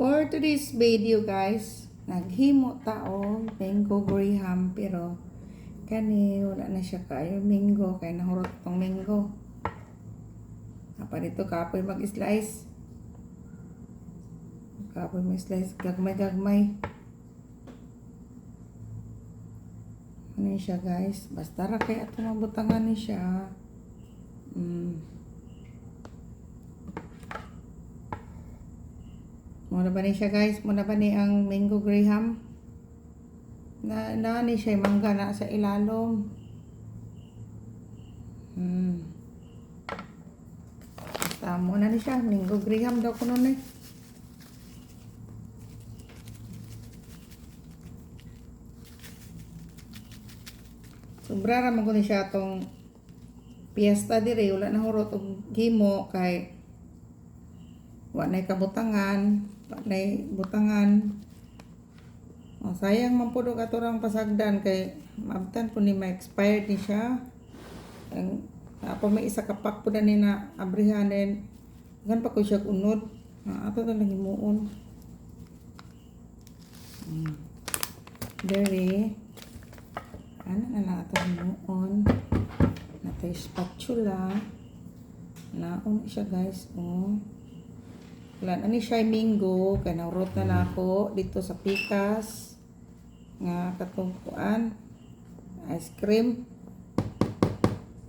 For today's video guys, naghimo tao mango graham pero kani wala na siya kayo mango kay nahurot tong mango. Apa dito kapoy mag-slice. Kapoy mag-slice gagmay. Ano siya guys? Basta ra kay ato mabutangan ni siya. Muna ba ni siya guys? Muna ba ni ang mango graham? Na ni siya mangga na sa ilalom. Basta muna ni siya. Mango graham daw ko nun eh. Sobra raman ko ni siya itong piyesta dire. Wala na hurot og gimo kay wala na kabutangan. Walay butangan. Oh, sayang man po katurang pasagdan kay maabtan po ni ma-expired ni siya. Apa may isa kapak po na ni na abrihan din. Gan pa ko siya unod. Ato na lang himuon. Very. Ano na lang ato himuon. Natay spatula. Naon siya guys. Oh. Wala na ni siya mango, kaya naurot na nako dito sa pikas nga katungkuan ice cream.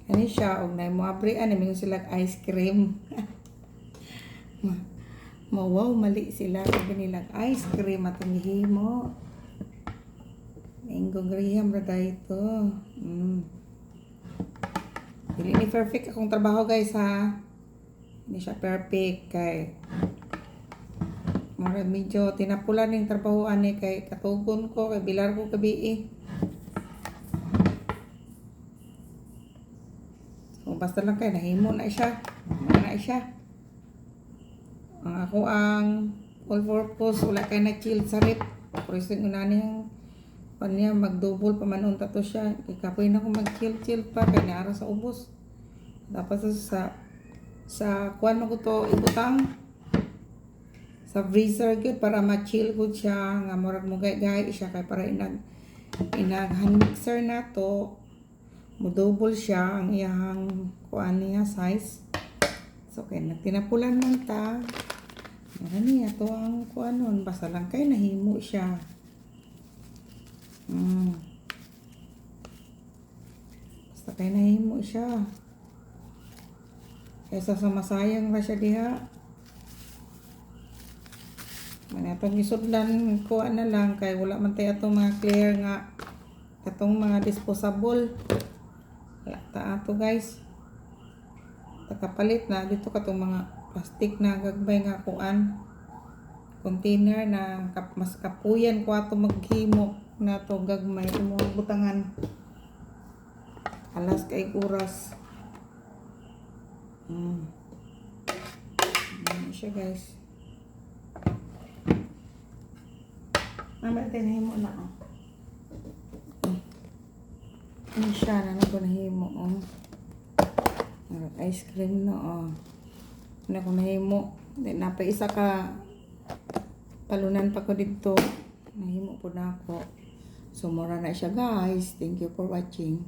Kani siya og nay mo abri ani mingon sila ice cream. Wow, mali sila sabi nila ice cream atong gihimo. Mango graham ra dito. Dili ni perfect akong trabaho guys ha. Hindi siya perfect kay medyo tinapulan yung trabahoan ni kay katugon ko, kay bilar ko gabi. So, basta lang kay nahimo na siya. Ang ako ang all purpose, wala kay na-chill sa rep. Pero yung unani yung panya mag-double pa manon tato siya. Ikapoy na ko mag-chill pa kay naara sa ubos. Dapat sa kuan mo ko to ibutang sa freezer good para ma-chill good siya nga murag mo gay siya kay para hand mixer na to mo double siya ang iyang kuan niya size. So kay nagtinapulan man ta niya to ang kuan nun basta lang kay nahimo siya. Basta kay nahimo siya kaysa sa masayang na siya diha. Manatong isudlan ko na lang kay wala man tayo atong mga clear nga katong mga disposable. Wala ta ato guys. Takapalit na dito katong mga plastic na gagbay nga kuan container na mas kapuyan ko ato maghimo na to gagmay mo butangan. Alas kay oras. Ano siya guys. Mama, tinahimo na ako. Ano siya na nahimo oh. Ice cream no oh. Ano ko nahimo. Napaisa ka palunan pa ko dito. Nahimo po na ako. So, mura na siya guys. Thank you for watching.